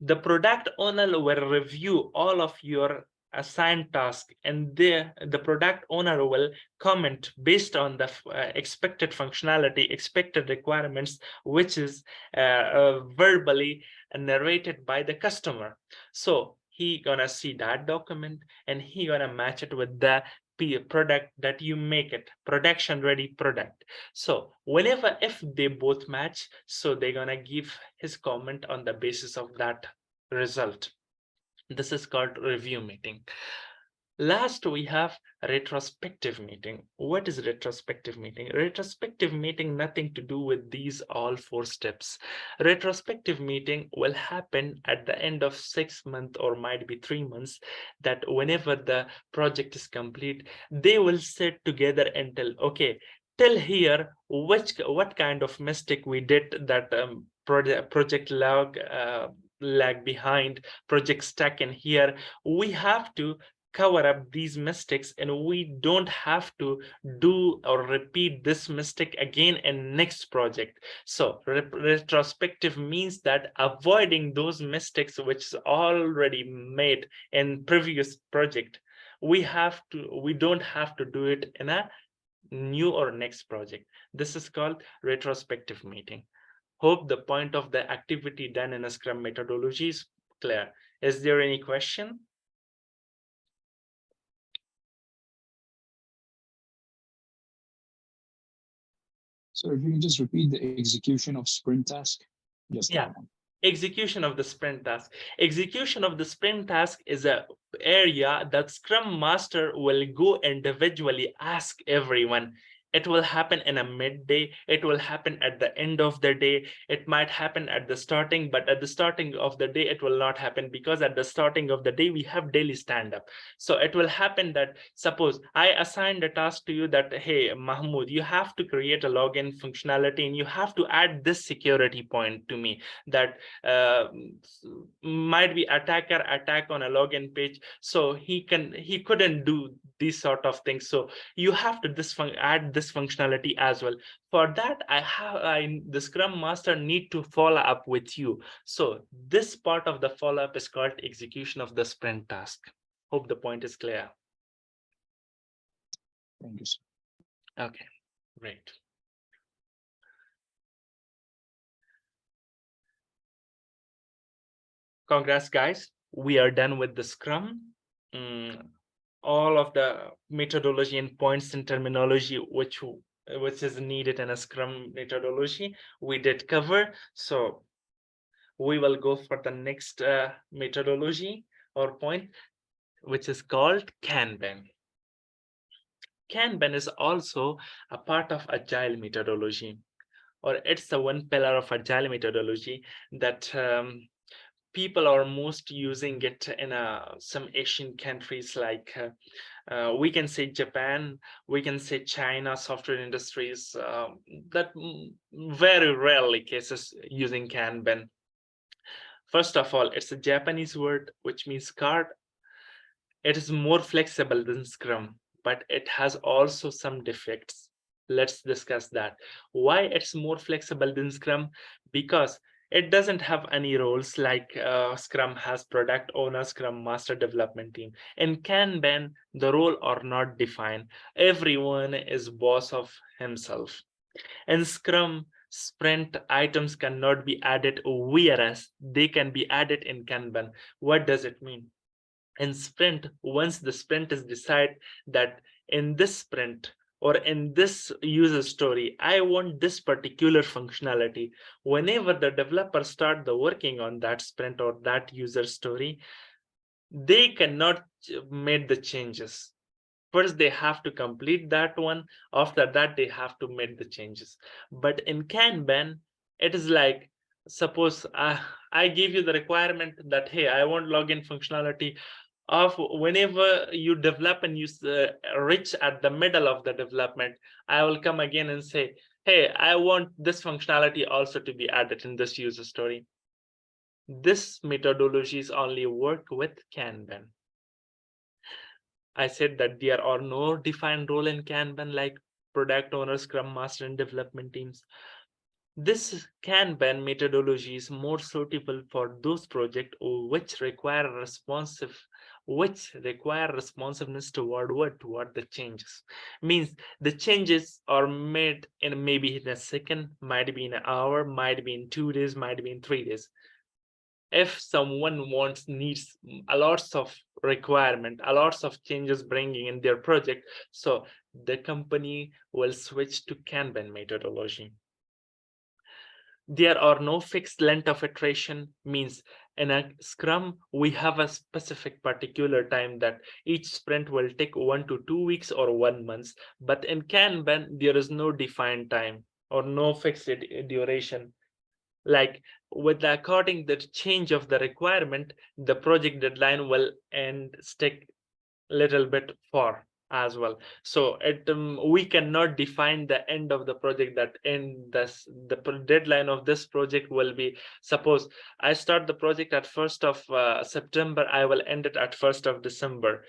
[SPEAKER 1] The product owner will review all of your assigned task, and the product owner will comment based on the expected functionality, expected requirements, which is verbally narrated by the customer. So he gonna see that document and he gonna match it with the product that you make it, production ready product. So whenever, if they both match, so they're gonna give his comment on the basis of that result. This is called review meeting. Last, we have retrospective meeting. What is retrospective meeting? Retrospective meeting, nothing to do with these all 4 steps. Retrospective meeting will happen at the end of 6 months or might be 3 months, that whenever the project is complete, they will sit together and tell, okay, till here, what kind of mistake we did, that project lag behind, project stuck in here. We have to cover up these mistakes, and we don't have to do or repeat this mistake again in next project. So retrospective means that avoiding those mistakes which is already made in previous project, we don't have to do it in a new or next project. This is called retrospective meeting. Hope the point of the activity done in a Scrum methodology is clear. Is there any question?
[SPEAKER 3] So if you can just repeat the execution of sprint task, just
[SPEAKER 1] Yeah.
[SPEAKER 3] that one.
[SPEAKER 1] Execution of the sprint task. Execution of the sprint task is a area that Scrum Master will go individually ask everyone. It will happen in a midday. It will happen at the end of the day. It might happen at the starting, but at the starting of the day, it will not happen, because at the starting of the day, we have daily stand-up. So it will happen that, suppose I assigned a task to you that, hey, Mahmoud, you have to create a login functionality and you have to add this security point to me, that might be attack on a login page, so he couldn't do these sort of things, so you have to add this functionality as well. For that, the Scrum Master need to follow up with you. So this part of the follow-up is called execution of the sprint task. Hope the point is clear.
[SPEAKER 3] Thank you, sir.
[SPEAKER 1] Okay, great. Congrats, guys. We are done with the Scrum. all of the methodology and points and terminology which is needed in a Scrum methodology, we did cover. So we will go for the next methodology or point, which is called Kanban. Kanban is also a part of Agile methodology, or it's the one pillar of Agile methodology that people are most using it in some Asian countries, like we can say Japan, we can say China, software industries, that very rarely cases using Kanban. First of all, it's a Japanese word, which means card. It is more flexible than Scrum, but it has also some defects. Let's discuss that. Why it's more flexible than Scrum? Because it doesn't have any roles like Scrum has product owner, Scrum master, development team. In Kanban, the role are not defined. Everyone is boss of himself. In Scrum, sprint items cannot be added, whereas they can be added in Kanban. What does it mean? In sprint, once the sprint is decided that in this sprint or in this user story, I want this particular functionality, whenever the developer start the working on that sprint or that user story, they cannot make the changes. First they have to complete that one, after that they have to make the changes. But in Kanban, it is like, suppose I give you the requirement that, hey, I want login functionality of whenever you develop and you reach at the middle of the development, I will come again and say, hey, I want this functionality also to be added in this user story. This methodologies only work with Kanban. I said that there are no defined role in Kanban like product owner, scrum master, and development teams. This Kanban methodology is more suitable for those projects which require responsiveness toward the changes. Means the changes are made in maybe in a second, might be in an hour, might be in 2 days, might be in 3 days. If someone needs a lots of requirement, a lots of changes bringing in their project, so the company will switch to Kanban methodology. There are no fixed length of iteration. Means in a Scrum, we have a specific particular time that each sprint will take 1 to 2 weeks or 1 month. But in Kanban, there is no defined time or no fixed duration. Like with the according the change of the requirement, the project deadline will end stick little bit far as well. So we cannot define the end of the project, that the deadline of this project will be, suppose I start the project at 1st of September, I will end it at 1st of December.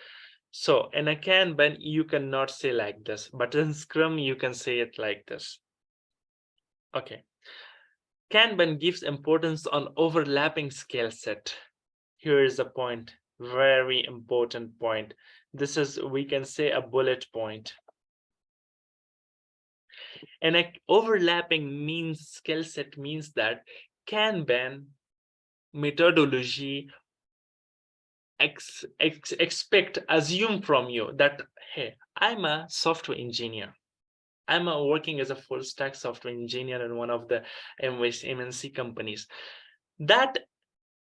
[SPEAKER 1] So in a Kanban, you cannot say like this, but in Scrum, you can say it like this. Okay. Kanban gives importance on overlapping skill set. Here is a point, very important point. This is, we can say, a bullet point. And overlapping means skill set means that Kanban methodology assume from you that, hey, I'm a software engineer. I'm working as a full stack software engineer in one of the MNC companies. That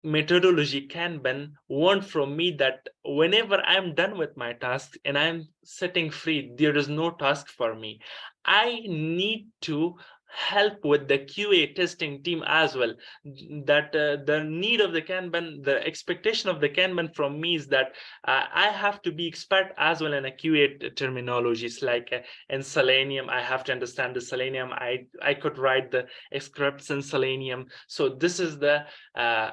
[SPEAKER 1] methodology Kanban want from me that whenever I'm done with my task and I'm sitting free, there is no task for me. I need to help with the QA testing team as well. That the need of the Kanban, the expectation of the Kanban from me is that I have to be expert as well in a QA terminologies, like in Selenium, I have to understand the Selenium. I could write the scripts in Selenium. So this is the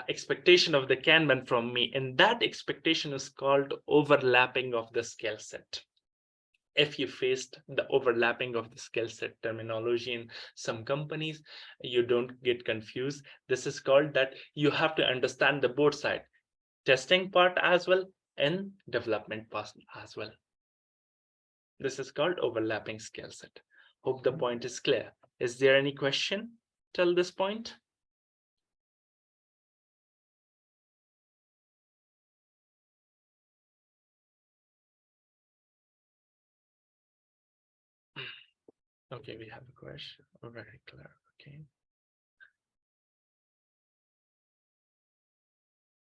[SPEAKER 1] expectation of the Kanban from me, and that expectation is called overlapping of the skill set. If you faced the overlapping of the skill set terminology in some companies, you don't get confused. This is called that you have to understand the both side, testing part as well and development part as well. This is called overlapping skill set. Hope the point is clear. Is there any question till this point? Okay, we have a question. Very clear. Okay.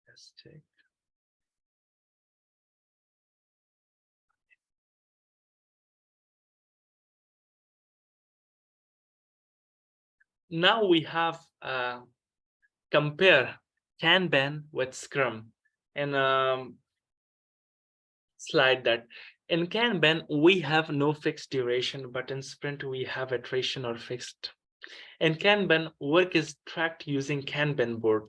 [SPEAKER 1] Let's check. Now we have compare Kanban with Scrum. And slide that in Kanban, we have no fixed duration, but in Sprint, we have iteration or fixed. In Kanban, work is tracked using Kanban board,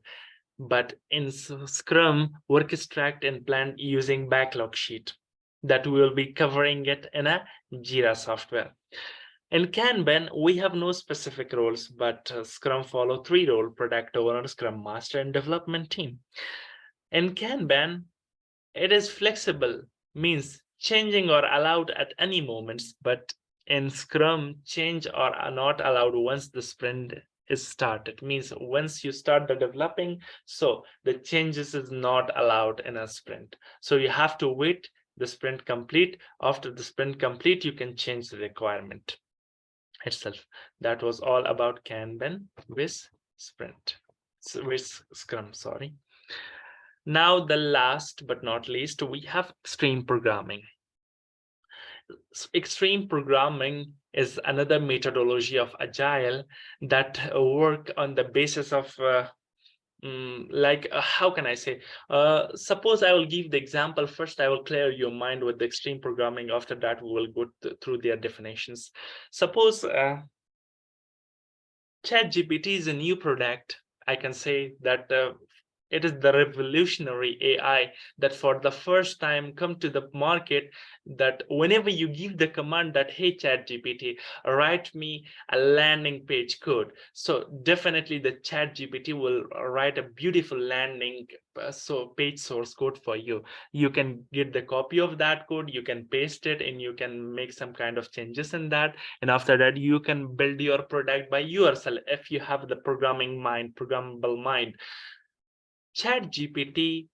[SPEAKER 1] but in Scrum, work is tracked and planned using backlog sheet that we will be covering it in a Jira software. In Kanban, we have no specific roles, but Scrum follow 3 roles: product owner, Scrum master, and development team. In Kanban, it is flexible, means changing or allowed at any moments, but in Scrum, change are not allowed once the sprint is started. Means once you start the developing, so the changes is not allowed in a sprint. So you have to wait the sprint complete. After the sprint complete, you can change the requirement itself. That was all about Kanban with sprint, with Scrum, sorry. Now, the last but not least, we have extreme programming. Extreme programming is another methodology of Agile that work on the basis of how can I say? Suppose I will give the example first. I will clear your mind with the extreme programming. After that, we will go through their definitions. Suppose ChatGPT is a new product. I can say that it is the revolutionary AI that for the first time come to the market, that whenever you give the command that, hey, ChatGPT, write me a landing page code. So definitely the ChatGPT will write a beautiful landing page source code for you. You can get the copy of that code, you can paste it, and you can make some kind of changes in that. And after that, you can build your product by yourself if you have the programmable mind. ChatGPT,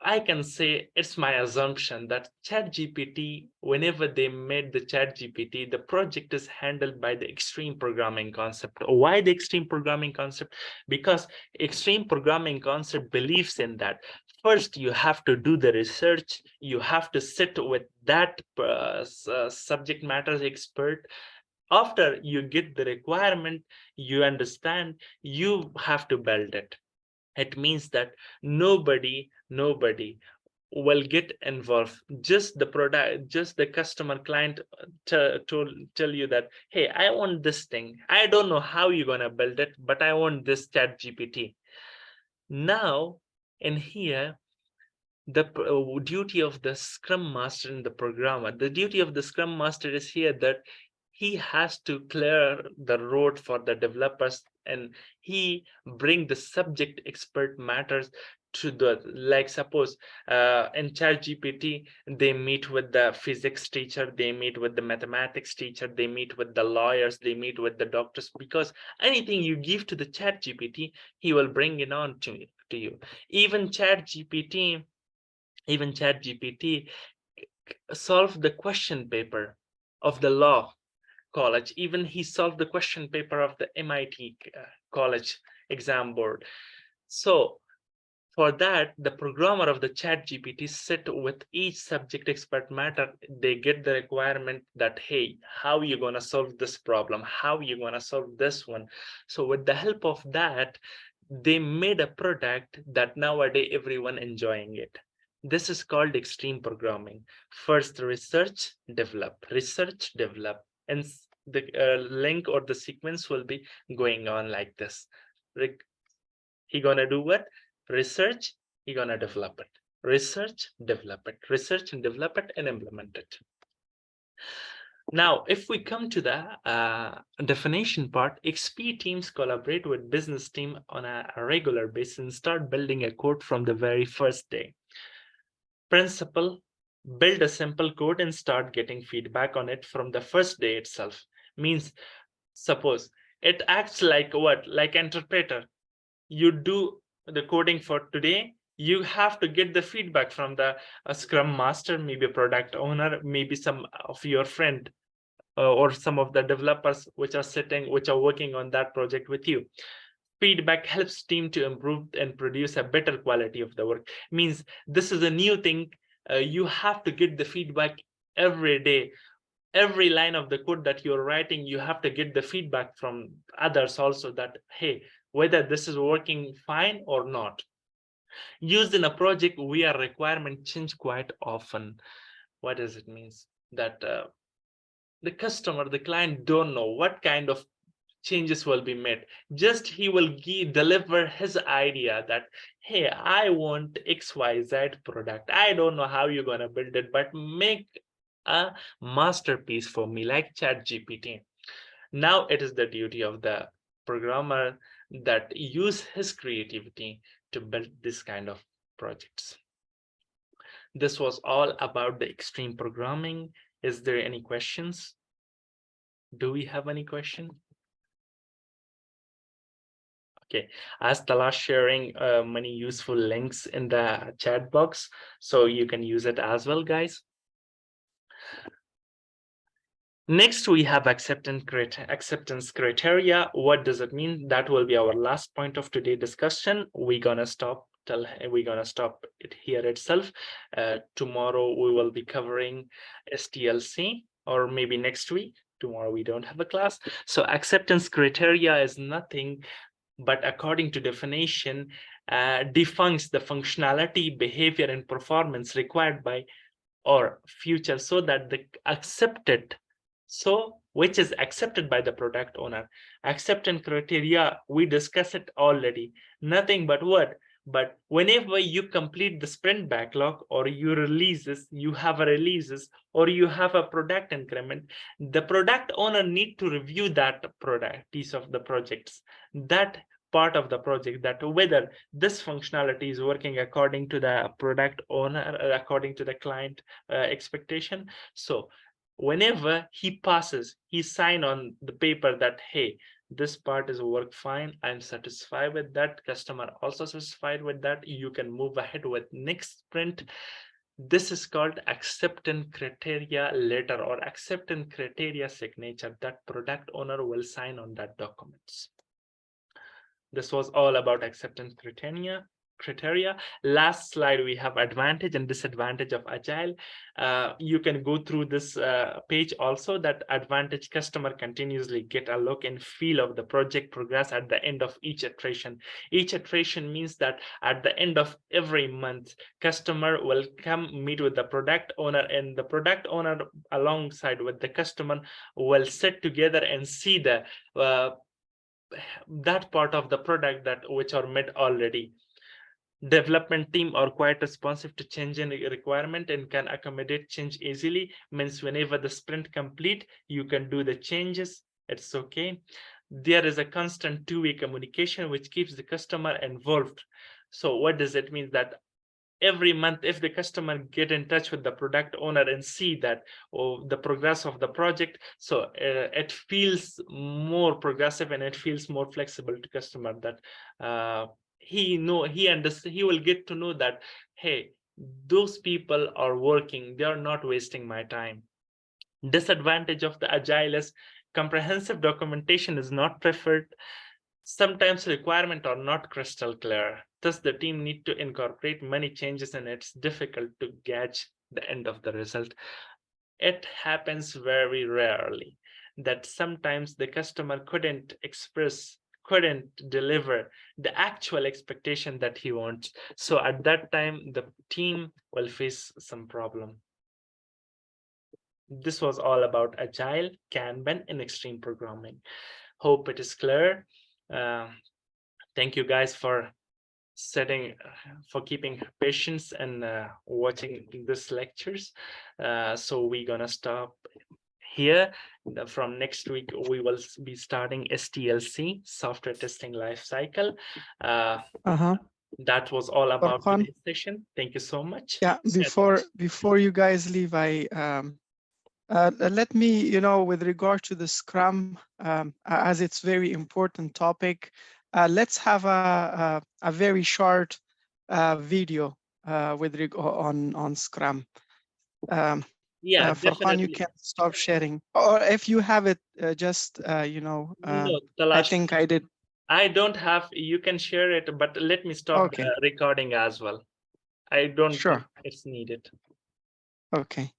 [SPEAKER 1] I can say it's my assumption that ChatGPT, whenever they made the ChatGPT, the project is handled by the extreme programming concept. Why the extreme programming concept? Because extreme programming concept believes in that. First, you have to do the research. You have to sit with that subject matter expert. After you get the requirement, you understand, you have to build it. It means that nobody will get involved. Just the product, just the customer client tell you that, hey, I want this thing. I don't know how you're gonna build it, but I want this ChatGPT. Now, in here, the duty of the Scrum Master and the programmer, the duty of the Scrum Master is here that he has to clear the road for the developers, and he bring the subject expert matters to the, like suppose in ChatGPT, they meet with the physics teacher, they meet with the mathematics teacher, they meet with the lawyers, they meet with the doctors, because anything you give to the ChatGPT, he will bring it on to you. Even ChatGPT solved the question paper of the law college. Even he solved the question paper of the MIT college exam board. So for that, the programmer of the ChatGPT sit with each subject expert matter. They get the requirement that, hey, how you gonna solve this problem? How you gonna solve this one? So with the help of that, they made a product that nowadays everyone enjoying it. This is called extreme programming. First, research, develop, and the link or the sequence will be going on like this. He gonna do what? Research, he gonna develop it. Research, develop it. Research and develop it and implement it. Now, if we come to the definition part, XP teams collaborate with business team on a regular basis and start building a code from the very first day. Principle, build a simple code and start getting feedback on it from the first day itself. Means, suppose it acts like what? Like interpreter. You do the coding for today, you have to get the feedback from the Scrum Master, maybe a product owner, maybe some of your friend or some of the developers which are working on that project with you. Feedback helps team to improve and produce a better quality of the work. Means this is a new thing. You have to get the feedback every day. Every line of the code that you're writing, you have to get the feedback from others also, that hey, whether this is working fine or not. Used in a project where requirement change quite often. What does it mean? That the customer, the client don't know what kind of changes will be made. Just he will deliver his idea that, hey, I want XYZ product. I don't know how you're gonna build it, but make a masterpiece for me, like ChatGPT. Now it is the duty of the programmer that use his creativity to build this kind of projects. This was all about the extreme programming. Is there any questions? Do we have any question? Okay, as Talash sharing many useful links in the chat box, so you can use it as well, guys. Next, we have acceptance criteria. What does it mean? That will be our last point of today's discussion. We're gonna stop it here itself. Tomorrow we will be covering STLC, or maybe next week. Tomorrow we don't have a class. So acceptance criteria is nothing but, according to definition, defines the functionality, behavior, and performance required by or future so that the accepted, which is accepted by the product owner. Acceptance criteria, we discussed it already. Nothing but what? But whenever you complete the sprint backlog, or you have a releases, or you have a product increment, the product owner need to review that product piece of the projects, that part of the project, that whether this functionality is working according to the product owner, according to the client expectation. So whenever he passes, he sign on the paper that, hey, this part is work fine, I'm satisfied with that, customer also satisfied with that, you can move ahead with next sprint. This is called acceptance criteria letter, or acceptance criteria signature, that product owner will sign on that documents. This was all about acceptance criteria. Last slide, we have advantage and disadvantage of agile. You can go through this page also, that advantage: customer continuously get a look and feel of the project progress at the end of each iteration. Each iteration means that at the end of every month, customer will come meet with the product owner, and the product owner alongside with the customer will sit together and see the that part of the product that which are made already. Development team are quite responsive to change in requirement and can accommodate change easily. Means whenever the sprint complete, you can do the changes, it's okay. There is a constant two-way communication which keeps the customer involved. So what does it mean? That every month, if the customer get in touch with the product owner and see that the progress of the project, so it feels more progressive and it feels more flexible to customer, that he will get to know that, hey, those people are working, they are not wasting my time. Disadvantage of the agile is comprehensive documentation is not preferred. Sometimes requirements are not crystal clear. Thus, the team need to incorporate many changes, and it's difficult to gauge the end of the result. It happens very rarely that sometimes the customer couldn't deliver the actual expectation that he wants. So at that time, the team will face some problem. This was all about Agile, Kanban, and extreme programming. Hope it is clear. Thank you guys for keeping patience and watching these lectures. So we're gonna stop here. From next week, we will be starting STLC, software testing lifecycle. That was all about today's session. Thank you so much.
[SPEAKER 2] Yeah, before you guys leave, let me, with regard to the Scrum, as it's very important topic, let's have a very short video on Scrum.
[SPEAKER 1] Yeah,
[SPEAKER 2] Furqan, you
[SPEAKER 1] definitely.
[SPEAKER 2] can stop sharing. Or if you have it, just,
[SPEAKER 1] No,
[SPEAKER 2] I
[SPEAKER 1] Talash,
[SPEAKER 2] think I did.
[SPEAKER 1] I don't have, you can share it, but let me stop
[SPEAKER 2] Okay,
[SPEAKER 1] the recording as well. I don't think
[SPEAKER 2] sure.
[SPEAKER 1] it's needed.
[SPEAKER 2] Okay.